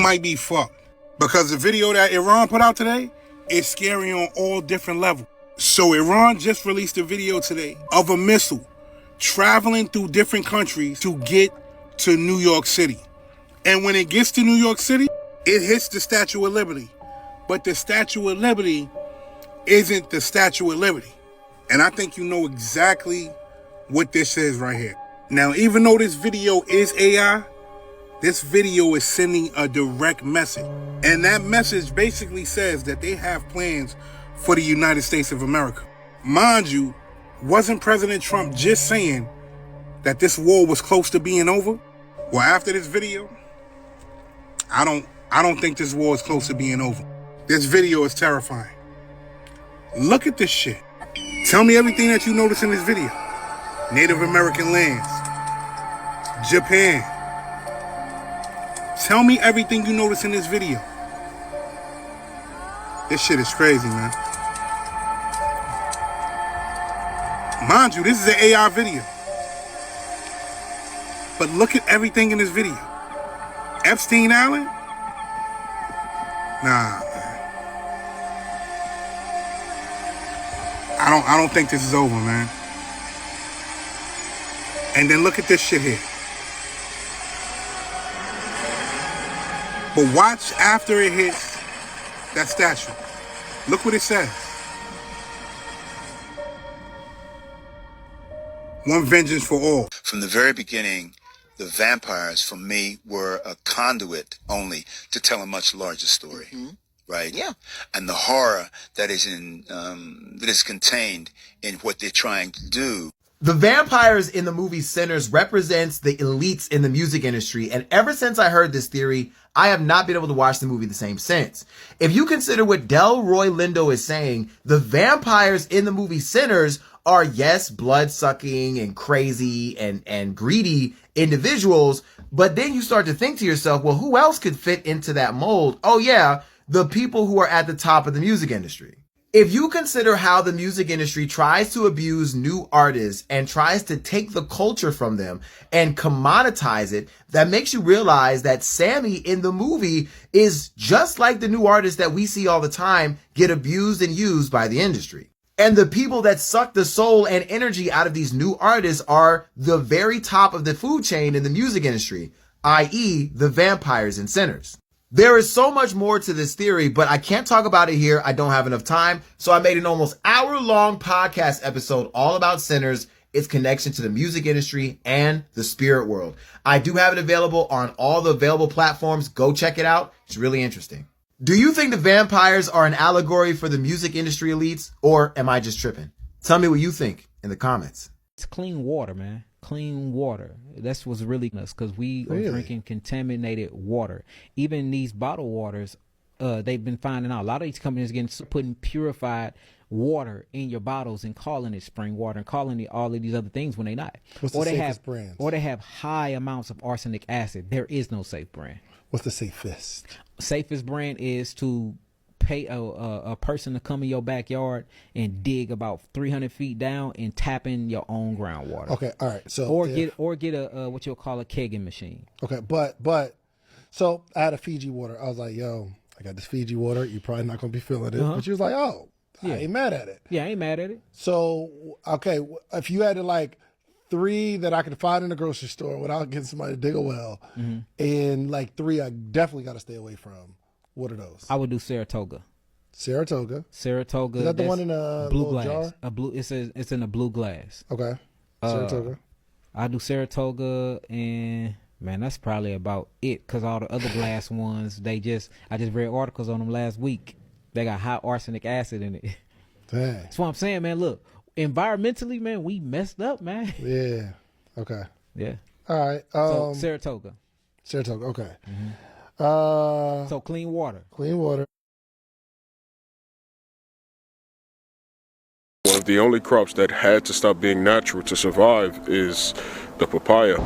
might be fucked. Because the video that Iran put out today is scary on all different levels. So Iran just released a video today of a missile traveling through different countries to get to New York City. And when it gets to New York City, it hits the Statue of Liberty. But the Statue of Liberty isn't the Statue of Liberty. And I think you know exactly what this is right here. Now, even though this video is AI, this video is sending a direct message. And that message basically says that they have plans for the United States of America. Mind you, wasn't President Trump just saying that this war was close to being over? Well, after this video, I don't think this war is close to being over. This video is terrifying. Look at this shit. Tell me everything that you notice in this video. Native American lands. Japan. Tell me everything you notice in this video. This shit is crazy, man. Mind you, this is an AI video. But look at everything in this video. Epstein Island? Nah, man. I don't think this is over, man. And then look at this shit here. But watch after it hits that statue. Look what it says. One vengeance for all. From the very beginning, the vampires, for me, were a conduit only to tell a much larger story. Mm-hmm. Right? Yeah. And the horror that is contained in what they're trying to do. The vampires in the movie Sinners represents the elites in the music industry, and ever since I heard this theory, I have not been able to watch the movie the same since. If you consider what Delroy Lindo is saying, the vampires in the movie Sinners are, yes, blood-sucking and crazy and greedy individuals, but then you start to think to yourself, well, who else could fit into that mold? Oh yeah, the people who are at the top of the music industry. If you consider how the music industry tries to abuse new artists and tries to take the culture from them and commoditize it, that makes you realize that Sammy in the movie is just like the new artists that we see all the time get abused and used by the industry. And the people that suck the soul and energy out of these new artists are the very top of the food chain in the music industry, i.e. the vampires and sinners. There is so much more to this theory, but I can't talk about it here. I don't have enough time. So I made an almost hour-long podcast episode all about Sinners, its connection to the music industry and the spirit world. I do have it available on all the available platforms. Go check it out. It's really interesting. Do you think the vampires are an allegory for the music industry elites, or am I just tripping? Tell me what you think in the comments. It's clean water, man. Clean water. That's what's really us, because we are drinking contaminated water. Even these bottled waters, they've been finding out. A lot of these companies putting purified water in your bottles and calling it spring water and calling it all of these other things when they're not. What's the safest brand? Or they have high amounts of arsenic acid. There is no safe brand. What's the safest? Safest brand is to pay a person to come in your backyard and dig about 300 feet down and tap in your own groundwater. Okay, all right. So get a what you'll call a kegging machine. Okay, but so I had a Fiji water. I was like, yo, I got this Fiji water. You're probably not gonna be feeling it. But she was like, oh, yeah. I ain't mad at it. Yeah, I ain't mad at it. So okay, if you had to like 3 that I could find in the grocery store without getting somebody to dig a well, and like 3 I definitely got to stay away from. What are those? I would do Saratoga. Saratoga. Saratoga. Is that the one in a blue glass? Jar? A blue. It's in a blue glass. Okay. Saratoga. I do Saratoga, and man, that's probably about it. Cause all the other glass ones, I just read articles on them last week. They got high arsenic acid in it. Dang. That's what I'm saying, man. Look, environmentally, man, we messed up, man. Yeah. Okay. Yeah. All right. So Saratoga. Saratoga. Okay. So clean water. Clean water. One of the only crops that had to stop being natural to survive is the papaya.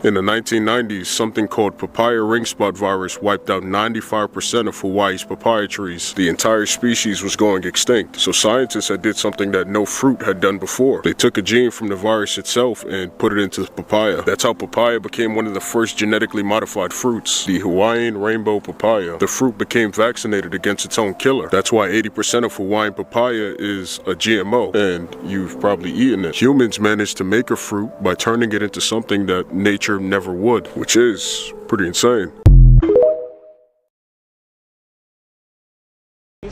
In the 1990s, something called papaya ring spot virus wiped out 95% of Hawaii's papaya trees. The entire species was going extinct, so scientists had did something that no fruit had done before. They took a gene from the virus itself and put it into the papaya. That's how papaya became one of the first genetically modified fruits, the Hawaiian rainbow papaya. The fruit became vaccinated against its own killer. That's why 80% of Hawaiian papaya is a GMO, and you've probably eaten it. Humans managed to make a fruit by turning it into something that nature never would, which is pretty insane.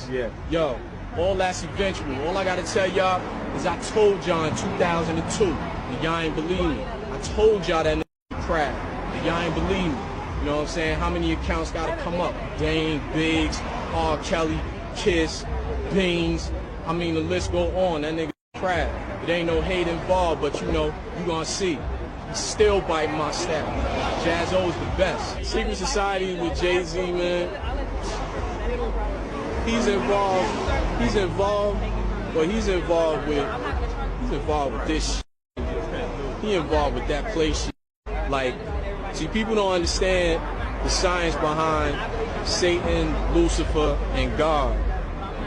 Yeah, yo, all that's eventual. All I gotta tell y'all is I told y'all in 2002, and y'all ain't believe me. I told y'all that crap, and y'all ain't believe me. You know what I'm saying? How many accounts gotta come up? Dane, Biggs, R. Kelly, Kiss, Beans. I mean, the list go on. That nigga crap. It ain't no hate involved, but you know, you gonna see. He's still biting my step. Jaz-O's the best. Secret Society with Jay-Z, man. He's involved with this shit. He involved with that play shit. Like, see, people don't understand the science behind Satan, Lucifer, and God.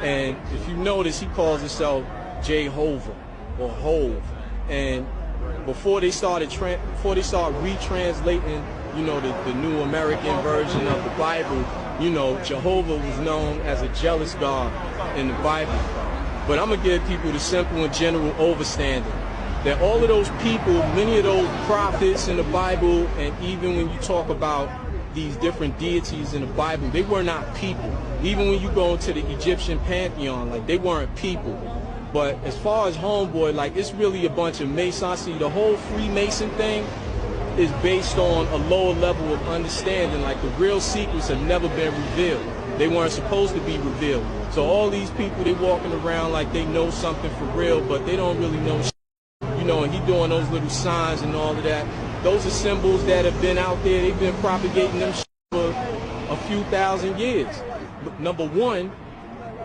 And if you notice, he calls himself Jehovah or Hove. And before they started retranslating, you know, the New American version of the Bible, you know, Jehovah was known as a jealous God in the Bible. But I'm gonna give people the simple and general overstanding that all of those people, many of those prophets in the Bible, and even when you talk about these different deities in the Bible, they were not people. Even when you go into the Egyptian pantheon, like, they weren't people. But as far as Homeboy, like, it's really a bunch of Masons. See, the whole Freemason thing is based on a lower level of understanding. Like, the real secrets have never been revealed. They weren't supposed to be revealed. So all these people, they walking around like they know something for real, but they don't really know shit. You know, and he doing those little signs and all of that. Those are symbols that have been out there. They've been propagating them shit for a few thousand years. But number one,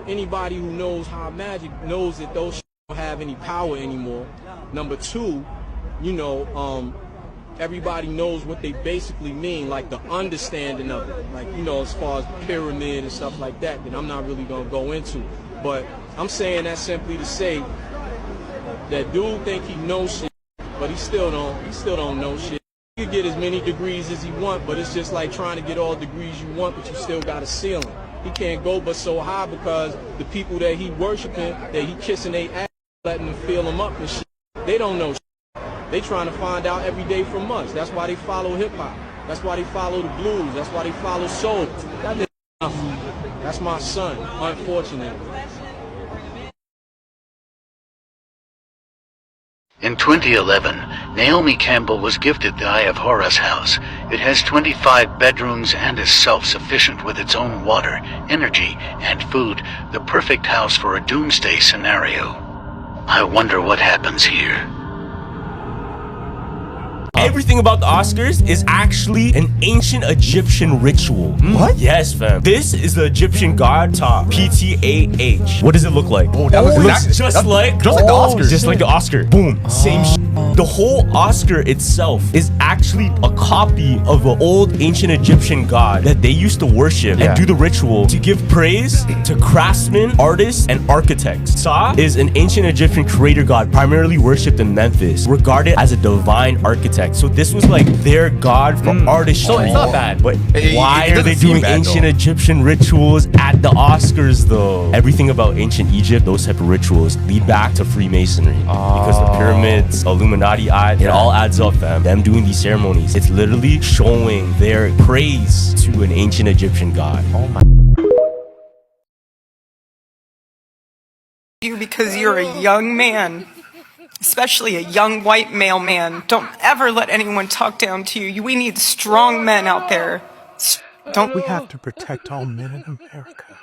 anybody who knows high magic knows that those shit don't have any power anymore. Number two, you know, everybody knows what they basically mean, like the understanding of it. Like, you know, as far as pyramid and stuff like that I'm not really gonna go into. But I'm saying that simply to say that dude think he knows shit, but he still don't know shit. You can get as many degrees as he want, but it's just like trying to get all degrees you want, but you still got a ceiling. He can't go but so high because the people that he worshiping, that he kissing they ass, letting them fill him up and shit, they don't know shit. They trying to find out every day from us. That's why they follow hip-hop. That's why they follow the blues. That's why they follow soul. That nigga nothing. That's my son, unfortunately. In 2011, Naomi Campbell was gifted the Eye of Horus house. It has 25 bedrooms and is self-sufficient with its own water, energy, and food. The perfect house for a doomsday scenario. I wonder what happens here. Everything about the Oscars is actually an ancient Egyptian ritual. What? Yes, fam. This is the Egyptian god Ptah. P-T-A-H. What does it look like? Oh, it looks just like the Oscar. Just like the Oscar. Boom. Same shit. The whole Oscar itself is actually a copy of an old ancient Egyptian god that they used to worship and do the ritual to give praise to craftsmen, artists, and architects. Ptah is an ancient Egyptian creator god primarily worshipped in Memphis, regarded as a divine architect. So this was like their god for artistry. So it's not bad. But why are they doing ancient Egyptian rituals at the Oscars though? Everything about ancient Egypt, those type of rituals lead back to Freemasonry. Because the pyramids, Illuminati eye, it all adds up, fam. Them doing these ceremonies, it's literally showing their praise to an ancient Egyptian god. Oh my. You because you're a young man. Especially a young white male man. Don't ever let anyone talk down to you. We need strong men out there. We have to protect all men in America.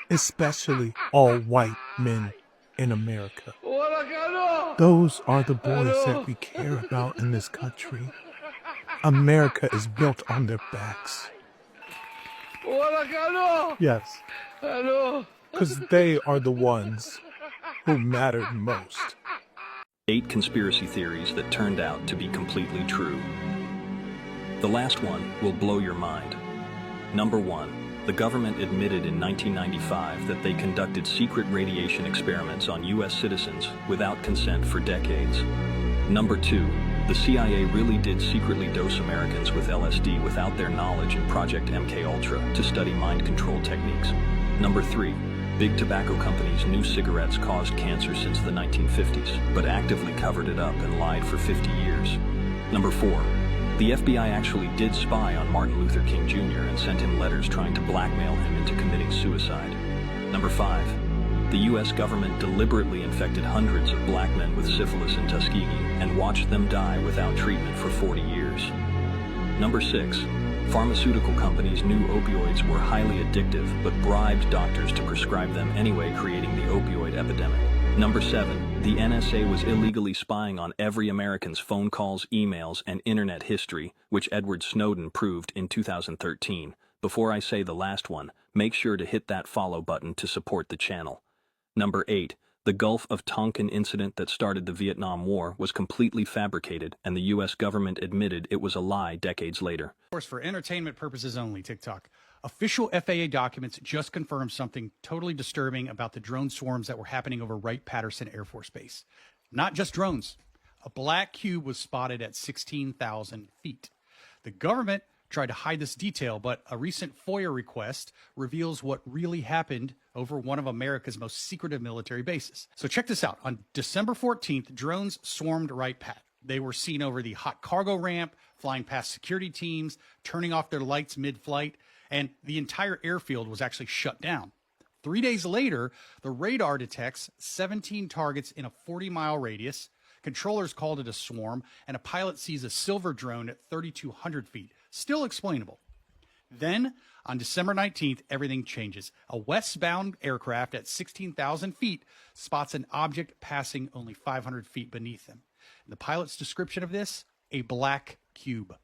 Especially all white men in America. Those are the boys that we care about in this country. America is built on their backs. Yes. Because they are the ones who mattered most. 8 conspiracy theories that turned out to be completely true. The last one will blow your mind. Number 1, the government admitted in 1995 that they conducted secret radiation experiments on U.S. citizens without consent for decades. Number 2, the CIA really did secretly dose Americans with LSD without their knowledge in Project MKUltra to study mind control techniques. Number 3, big tobacco companies knew cigarettes caused cancer since the 1950s, but actively covered it up and lied for 50 years. Number 4, the FBI actually did spy on Martin Luther King Jr. and sent him letters trying to blackmail him into committing suicide. Number 5, the U.S. government deliberately infected hundreds of black men with syphilis in Tuskegee and watched them die without treatment for 40 years. Number 6, pharmaceutical companies knew opioids were highly addictive but bribed doctors to prescribe them anyway, creating the opioid epidemic. Number 7, the NSA was illegally spying on every American's phone calls, emails, and internet history, which Edward Snowden proved in 2013. Before I say the last one, make sure to hit that follow button to support the channel. Number 8, the Gulf of Tonkin incident that started the Vietnam War was completely fabricated, and the U.S. government admitted it was a lie decades later. Of course, for entertainment purposes only, TikTok. Official FAA documents just confirmed something totally disturbing about the drone swarms that were happening over Wright-Patterson Air Force Base. Not just drones. A black cube was spotted at 16,000 feet. The government tried to hide this detail, but a recent FOIA request reveals what really happened over one of America's most secretive military bases. So check this out. On December 14th, drones swarmed Wright-Pat. They were seen over the hot cargo ramp, flying past security teams, turning off their lights mid-flight, and the entire airfield was actually shut down. 3 days later, the radar detects 17 targets in a 40-mile radius. Controllers called it a swarm, and a pilot sees a silver drone at 3,200 feet. Still explainable. Then, on December 19th, everything changes. A westbound aircraft at 16,000 feet spots an object passing only 500 feet beneath them. The pilot's description of this, a black cube.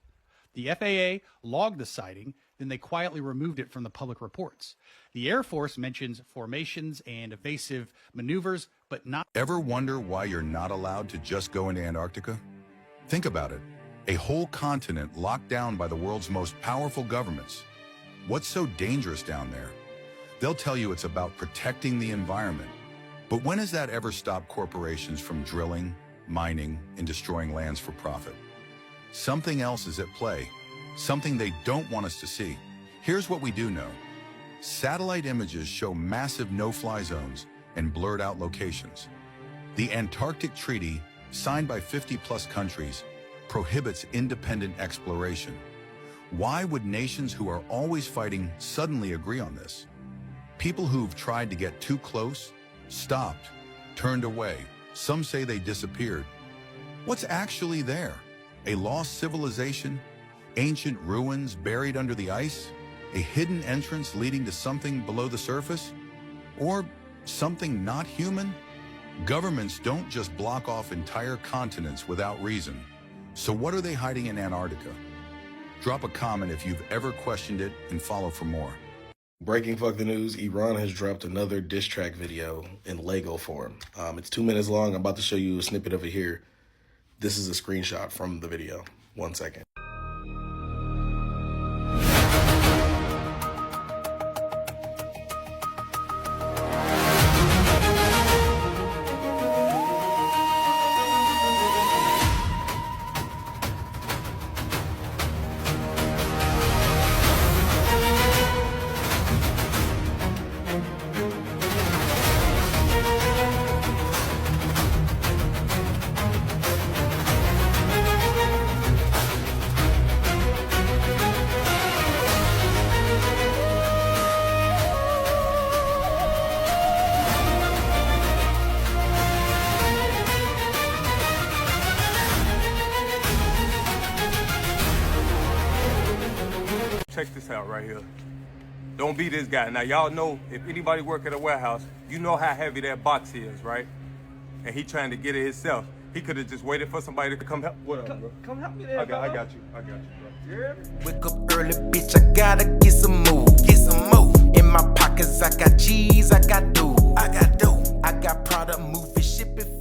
The FAA logged the sighting, then they quietly removed it from the public reports. The Air Force mentions formations and evasive maneuvers, but not... Ever wonder why you're not allowed to just go into Antarctica? Think about it. A whole continent locked down by the world's most powerful governments. What's so dangerous down there? They'll tell you it's about protecting the environment. But when has that ever stopped corporations from drilling, mining, and destroying lands for profit? Something else is at play, something they don't want us to see. Here's what we do know. Satellite images show massive no-fly zones and blurred out locations. The Antarctic Treaty, signed by 50-plus countries, prohibits independent exploration. Why would nations who are always fighting suddenly agree on this? People who've tried to get too close, stopped, turned away. Some say they disappeared. What's actually there? A lost civilization? Ancient ruins buried under the ice? A hidden entrance leading to something below the surface? Or something not human? Governments don't just block off entire continents without reason. So what are they hiding in Antarctica? Drop a comment if you've ever questioned it and follow for more. Breaking fuck the news, Iran has dropped another diss track video in Lego form. It's 2 minutes long. I'm about to show you a snippet of it here. This is a screenshot from the video. 1 second. Check this out right here. Don't be this guy. Now, y'all know, if anybody work at a warehouse, you know how heavy that box is, right? And he trying to get it himself. He could have just waited for somebody to come help. What up, bro? Come help me there, I got you, bro. Wake up early, bitch, I gotta get some move. In my pockets, I got cheese, I got dough. I got product, move it, ship it.